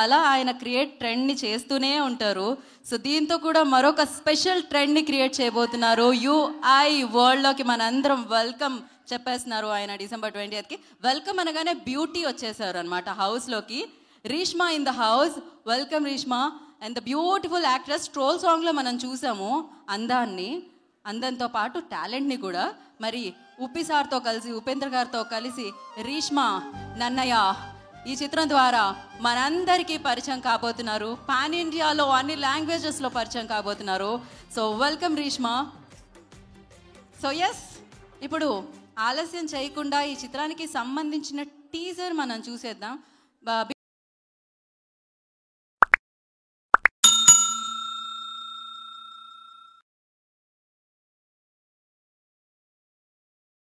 అలా ఆయన ట్రెండ్ని చేస్తూనే ఉంటారు. సో దీంతో కూడా మరొక స్పెషల్ ట్రెండ్ని క్రియేట్ చేయబోతున్నారు. యూఐ వరల్డ్లోకి మనందరం వెల్కమ్ చెప్పేస్తున్నారు ఆయన డిసెంబర్ 20కి. వెల్కమ్ అనగానే బ్యూటీ వచ్చేసారు అనమాట హౌస్లోకి. Reeshma in the house. Welcome Reeshma. And the beautiful actress. Troll సాంగ్లో మనం చూసాము అందంతో పాటు టాలెంట్ని కూడా. మరి ఉప్పి సార్తో కలిసి, ఉపేంద్ర గారితో కలిసి రీష్మా నన్నయ్య ఈ చిత్రం ద్వారా మనందరికీ పరిచయం కాబోతున్నారు. పాన్ ఇండియాలో అన్ని లాంగ్వేజెస్లో పరిచయం కాబోతున్నారు. So welcome Reeshma. So yes, ఇప్పుడు ఆలస్యం చేయకుండా ఈ చిత్రానికి సంబంధించిన టీజర్ మనం చూసేద్దాం.